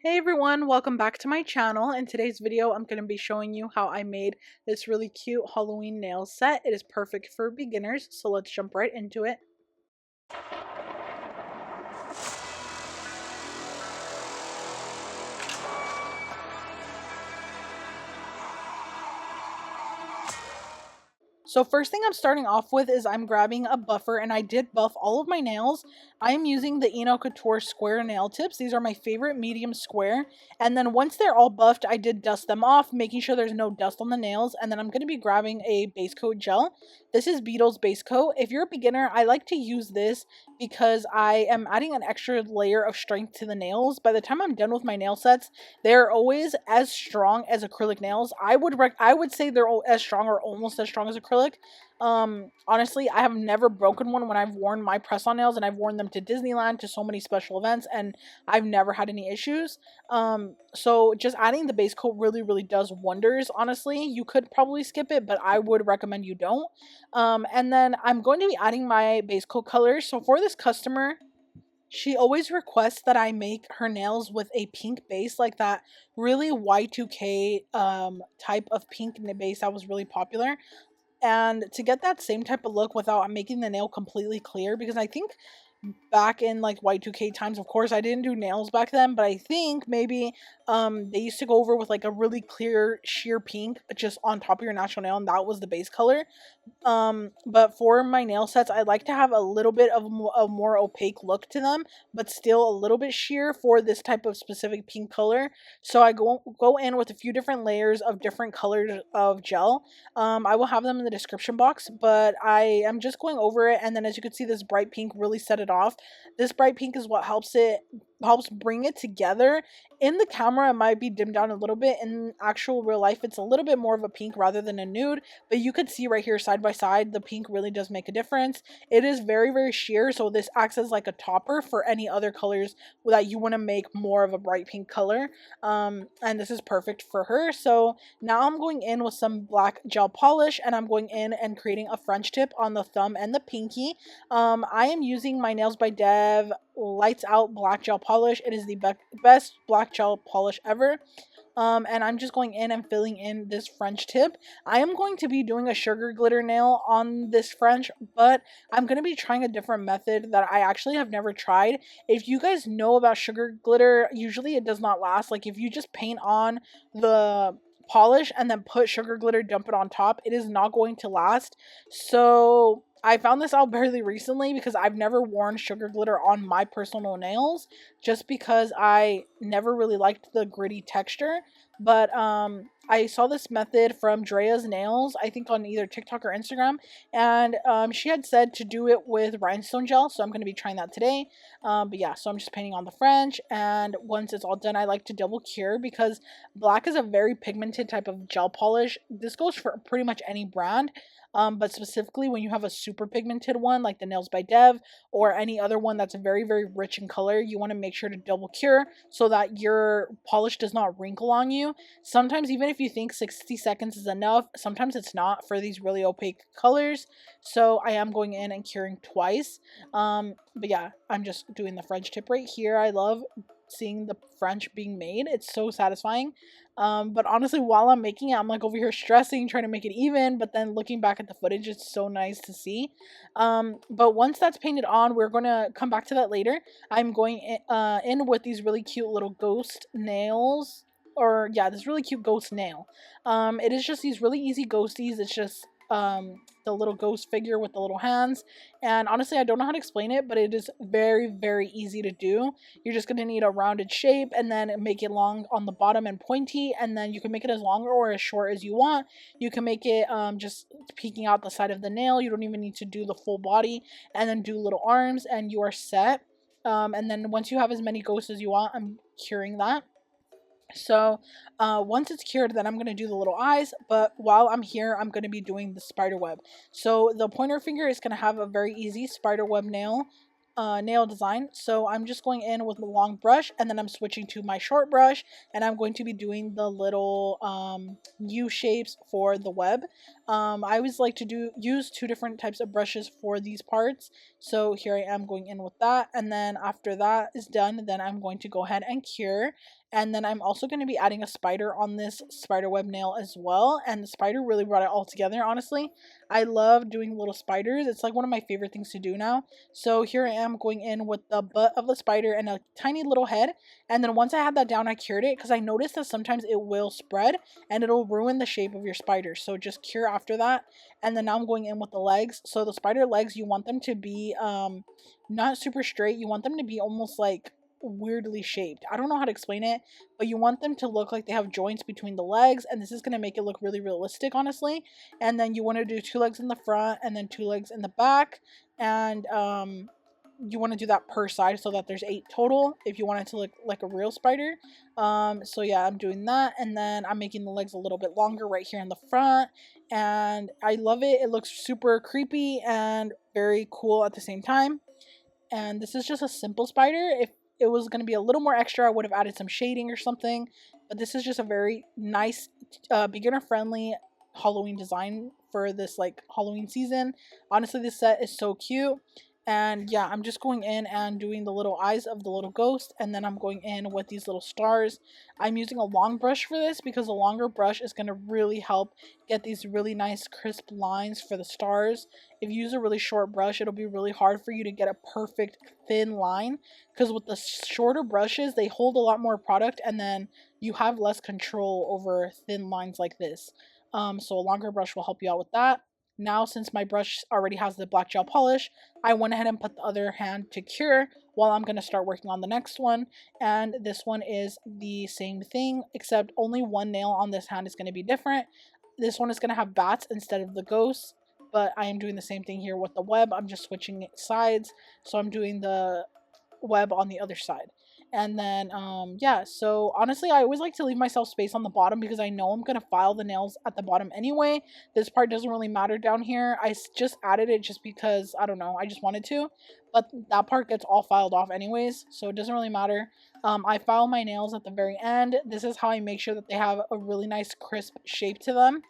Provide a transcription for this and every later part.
Hey everyone, welcome back to my channel. In today's video, I'm going to be showing you how I made this really cute Halloween nail set. It is perfect for beginners, so let's jump right into it. So first thing I'm starting off with is I'm grabbing a buffer, and I did buff all of my nails. I am using the enailcouture square nail tips. These are my favorite medium square. And then once they're all buffed, I did dust them off, making sure there's no dust on the nails. And then I'm going to be grabbing a base coat gel. This is Beetle's base coat. If you're a beginner, I like to use this because I am adding an extra layer of strength to the nails. By the time I'm done with my nail sets, they're always as strong as acrylic nails. I would say they're as strong or almost as strong as acrylic. Honestly, I have never broken one when I've worn my press-on nails, and I've worn them to Disneyland, to so many special events, and I've never had any issues. So just adding the base coat really does wonders. Honestly, you could probably skip it, but I would recommend you don't. And then I'm going to be adding my base coat colors. So for this customer, she always requests that I make her nails with a pink base, like that really Y2K type of pink base that was really popular. And to get that same type of look without making the nail completely clear, because I think back in like Y2K times, of course I didn't do nails back then, but I think maybe they used to go over with like a really clear sheer pink just on top of your natural nail, and that was the base color. But for my nail sets, I like to have a little bit of a more opaque look to them, but still a little bit sheer for this type of specific pink color. So I go in with a few different layers of different colors of gel. I will have them in the description box, but I am just going over it, and then as you can see, this bright pink really set it off. This bright pink is what helps bring it together. In the camera, it might be dimmed down a little bit. In actual real life, it's a little bit more of a pink rather than a nude, but you could see right here side by side, the pink really does make a difference. It is very sheer, so this acts as like a topper for any other colors that you want to make more of a bright pink color. And this is perfect for her. So now I'm going in with some black gel polish, and I'm going in and creating a French tip on the thumb and the pinky. I am using my Nailzbydev Lights Out black gel polish. It is the best black gel polish ever. And I'm just going in and filling in this French tip. I am going to be doing a sugar glitter nail on this French, but I'm going to be trying a different method that I actually have never tried. If you guys know about sugar glitter, usually it does not last. Like if you just paint on the polish and then put sugar glitter, dump it on top, it is not going to last. So I found this out barely recently because I've never worn sugar glitter on my personal nails, just because I never really liked the gritty texture. But I saw this method from Drea's Nails, I think on either TikTok or Instagram, and she had said to do it with rhinestone gel, so I'm going to be trying that today. But yeah, so I'm just painting on the French, and once it's all done, I like to double cure because black is a very pigmented type of gel polish. This goes for pretty much any brand. But specifically when you have a super pigmented one like the Nailzbydev or any other one that's very rich in color, you want to make sure to double cure so that your polish does not wrinkle on you. Sometimes even if you think 60 seconds is enough, sometimes it's not for these really opaque colors. So I am going in and curing twice. But yeah, I'm just doing the French tip right here. I love seeing the French being made. It's so satisfying. But honestly, while I'm making it, I'm like over here stressing, trying to make it even, but then looking back at the footage, it's so nice to see. But once that's painted on, we're going to come back to that later. I'm going in with these really cute little ghost nails, or yeah, this really cute ghost nail. It is just these really easy ghosties. It's just the little ghost figure with the little hands, and honestly I don't know how to explain it, but it is very easy to do. You're just going to need a rounded shape, and then make it long on the bottom and pointy, and then you can make it as long or as short as you want. You can make it just peeking out the side of the nail. You don't even need to do the full body, and then do little arms, and you are set. And then once you have as many ghosts as you want, I'm curing that. So once it's cured, then I'm going to do the little eyes, but while I'm here, I'm going to be doing the spider web. So the pointer finger is going to have a very easy spider web nail design. So I'm just going in with the long brush, and then I'm switching to my short brush, and I'm going to be doing the little U shapes for the web. I always like to use two different types of brushes for these parts. So here I am going in with that, and then after that is done, then I'm going to go ahead and cure. And then I'm also going to be adding a spider on this spider web nail as well. And the spider really brought it all together, honestly. I love doing little spiders. It's like one of my favorite things to do now. So here I am going in with the butt of the spider and a tiny little head. And then once I had that down, I cured it because I noticed that sometimes it will spread and it'll ruin the shape of your spider. So just cure after that. And then now I'm going in with the legs. So the spider legs, you want them to be not super straight. You want them to be almost like weirdly shaped. I don't know how to explain it, but you want them to look like they have joints between the legs, and this is going to make it look really realistic, honestly. And then you want to do 2 legs in the front and then 2 legs in the back, and you want to do that per side so that there's 8 total if you want it to look like a real spider. So yeah, I'm doing that, and then I'm making the legs a little bit longer right here in the front, and I love it. It looks super creepy and very cool at the same time. And this is just a simple spider. If it was going to be a little more extra, I would have added some shading or something. But this is just a very nice, beginner friendly Halloween design for this like Halloween season. Honestly, this set is so cute. And yeah, I'm just going in and doing the little eyes of the little ghost, and then I'm going in with these little stars. I'm using a long brush for this because a longer brush is going to really help get these really nice crisp lines for the stars. If you use a really short brush, it'll be really hard for you to get a perfect thin line, because with the shorter brushes, they hold a lot more product and then you have less control over thin lines like this. So a longer brush will help you out with that. Now, since my brush already has the black gel polish, I went ahead and put the other hand to cure while I'm going to start working on the next one. And this one is the same thing, except only one nail on this hand is going to be different. This one is going to have bats instead of the ghosts, but I am doing the same thing here with the web. I'm just switching sides, so I'm doing the web on the other side. And then yeah, so honestly, I always like to leave myself space on the bottom because I know I'm gonna file the nails at the bottom anyway. This part doesn't really matter down here. I just added it just because, I don't know, I just wanted to, but that part gets all filed off anyways, so it doesn't really matter. I file my nails at the very end. This is how I make sure that they have a really nice crisp shape to them.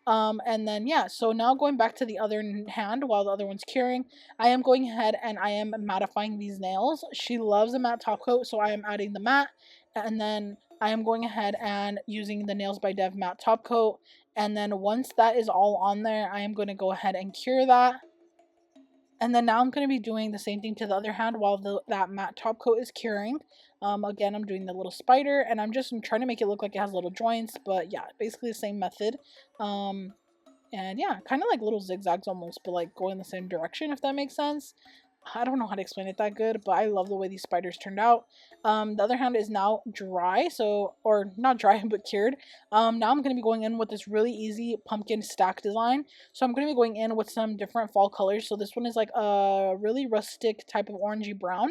And then yeah, so now going back to the other hand while the other one's curing, I am going ahead and I am mattifying these nails. She loves a matte top coat, so I am adding the matte, and then I am going ahead and using the Nailzbydev matte top coat. And then once that is all on there, I am going to go ahead and cure that. And then now I'm going to be doing the same thing to the other hand while that matte top coat is curing. Again, I'm doing the little spider, and I'm trying to make it look like it has little joints, but yeah, basically the same method. And yeah, kind of like little zigzags almost, but like going the same direction, if that makes sense. I don't know how to explain it that good, but I love the way these spiders turned out. The other hand is now dry, so, or not dry, but cured. Now I'm going to be going in with this really easy pumpkin stack design. So I'm going to be going in with some different fall colors. So this one is like a really rustic type of orangey brown.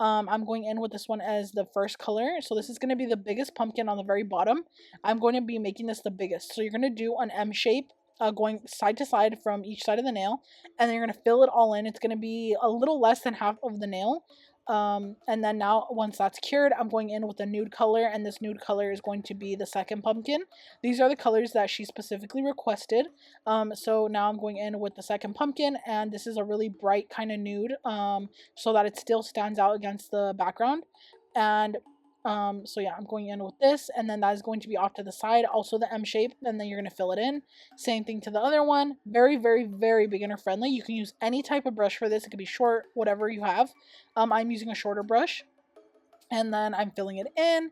I'm going in with this one as the first color. So this is going to be the biggest pumpkin on the very bottom. I'm going to be making this the biggest. So you're going to do an M shape. Going side to side from each side of the nail, and then you're going to fill it all in. It's going to be a little less than half of the nail. And then now once that's cured, I'm going in with a nude color, and this nude color is going to be the second pumpkin. These are the colors that she specifically requested. So now I'm going in with the second pumpkin, and this is a really bright kind of nude, so that it still stands out against the background. And so yeah, I'm going in with this, and then that is going to be off to the side, also the M shape, and then you're going to fill it in. Same thing to the other one. Very, very, very beginner friendly. You can use any type of brush for this. It could be short, whatever you have. I'm using a shorter brush, and then I'm filling it in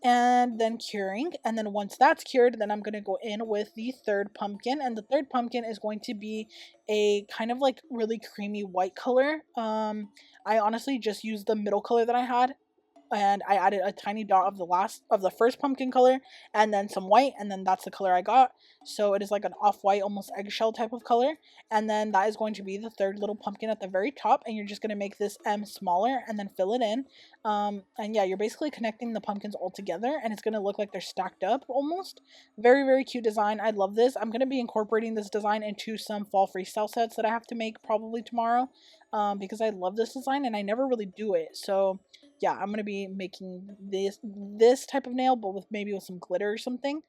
and then curing. And then once that's cured, then I'm going to go in with the third pumpkin, and the third pumpkin is going to be a kind of like really creamy white color. I honestly just used the middle color that I had, and I added a tiny dot of the first pumpkin color, and then some white, and then that's the color I got. So it is like an off-white, almost eggshell type of color, and then that is going to be the third little pumpkin at the very top, and you're just going to make this M smaller and then fill it in. And yeah, you're basically connecting the pumpkins all together, and it's going to look like they're stacked up almost. Very, very cute design. I love this. I'm going to be incorporating this design into some fall freestyle sets that I have to make probably tomorrow, because I love this design and I never really do it. So yeah, I'm gonna be making this type of nail, but with maybe with some glitter or something.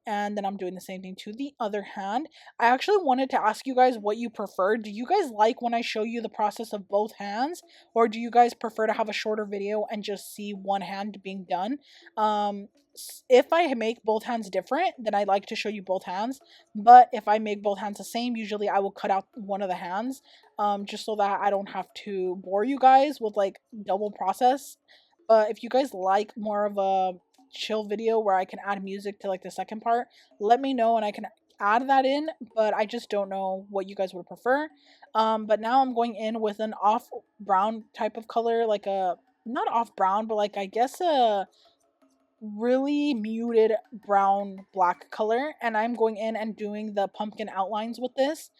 And then I'm doing the same thing to the other hand. I actually wanted to ask you guys what you prefer. Do you guys like when I show you the process of both hands, or do you guys prefer to have a shorter video and just see one hand being done? If I make both hands different, then I like to show you both hands. But if I make both hands the same, usually I will cut out one of the hands, just so that I don't have to bore you guys with like double process. But if you guys like more of a chill video where I can add music to like the second part, let me know and I can add that in, but I just don't know what you guys would prefer. But now I'm going in with an off brown type of color, like a, not off brown, but like I guess a really muted brown black color, and I'm going in and doing the pumpkin outlines with this.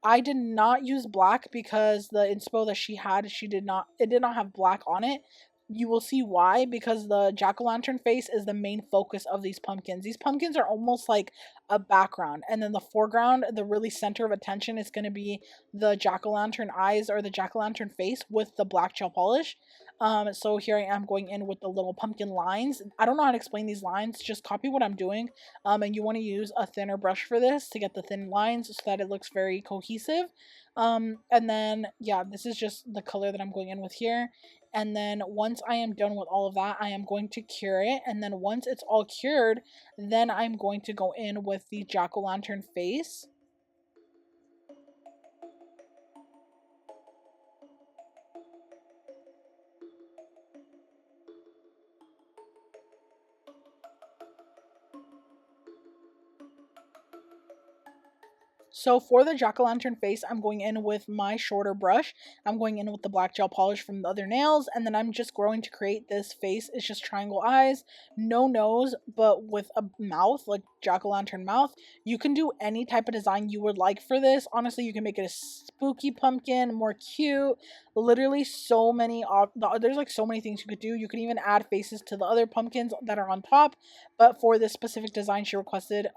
I did not use black because the inspo that she had, it did not have black on it. You will see why, because the jack-o'-lantern face is the main focus of these pumpkins. These pumpkins are almost like a background, and then the foreground, the really center of attention, is going to be the jack-o'-lantern eyes or the jack-o'-lantern face with the black gel polish. So here I am going in with the little pumpkin lines. I don't know how to explain these lines, just copy what I'm doing. And you want to use a thinner brush for this to get the thin lines so that it looks very cohesive. And then, yeah, this is just the color that I'm going in with here. And then once I am done with all of that, I am going to cure it. And then once it's all cured, then I'm going to go in with the jack-o'-lantern face. So for the jack-o'-lantern face, I'm going in with my shorter brush. I'm going in with the black gel polish from the other nails, and then I'm just going to create this face. It's just triangle eyes, no nose, but with a mouth, like jack-o'-lantern mouth. You can do any type of design you would like for this. Honestly, you can make it a spooky pumpkin, more cute. Literally so many, there's like so many things you could do. You can even add faces to the other pumpkins that are on top. But for this specific design she requested,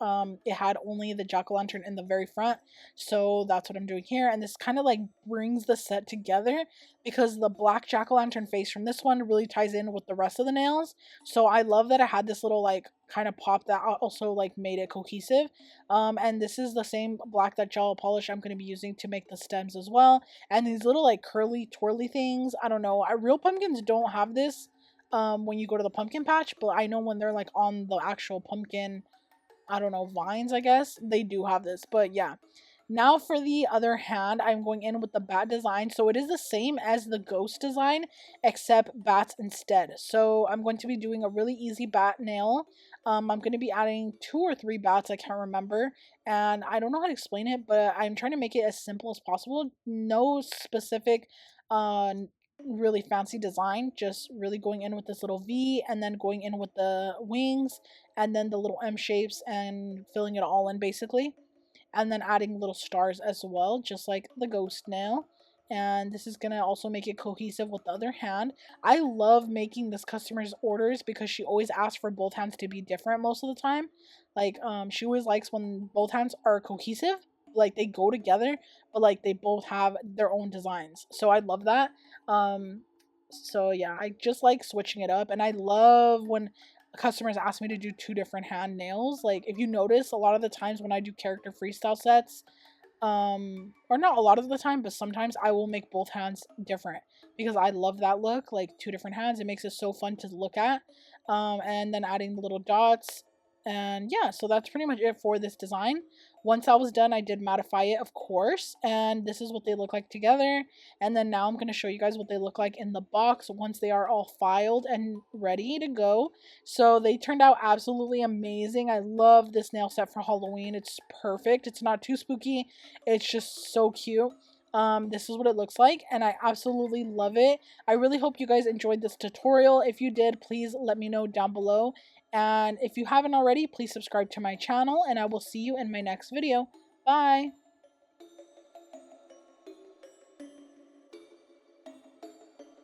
it had only the jack-o'-lantern in the very front. So that's what I'm doing here. And this kind of like brings the set together because the black jack-o'-lantern face from this one really ties in with the rest of the nails. So I love that I had this little like kind of pop that also like made it cohesive. And this is the same black that gel polish I'm going to be using to make the stems as well. And these little like curly twirly things, I don't know, real pumpkins don't have this when you go to the pumpkin patch, but I know when they're like on the actual pumpkin, I don't know, vines, I guess, they do have this. But yeah, now for the other hand, I'm going in with the bat design. So it is the same as the ghost design, except bats instead. So I'm going to be doing a really easy bat nail. I'm going to be adding 2 or 3 bats, I can't remember. And I don't know how to explain it, but I'm trying to make it as simple as possible. No specific really fancy design, just really going in with this little V and then going in with the wings and then the little M shapes and filling it all in basically, and then adding little stars as well, just like the ghost nail. And this is gonna also make it cohesive with the other hand. I love making this customer's orders because she always asks for both hands to be different most of the time. Like she always likes when both hands are cohesive, like they go together, but like they both have their own designs. So I love that. So yeah, I just like switching it up, and I love when customers ask me to do 2 different hand nails. Like if you notice, a lot of the times when I do character freestyle sets, or not a lot of the time, but sometimes I will make both hands different because I love that look, like 2 different hands. It makes it so fun to look at. And then adding the little dots. And yeah, so that's pretty much it for this design. Once I was done, I did mattify it, of course, and this is what they look like together. And then now I'm going to show you guys what they look like in the box once they are all filed and ready to go. So they turned out absolutely amazing. I love this nail set for Halloween. It's perfect. It's not too spooky. It's just so cute. This is what it looks like, and I absolutely love it. I really hope you guys enjoyed this tutorial. If you did, please let me know down below. And if you haven't already, please subscribe to my channel, and I will see you in my next video. Bye!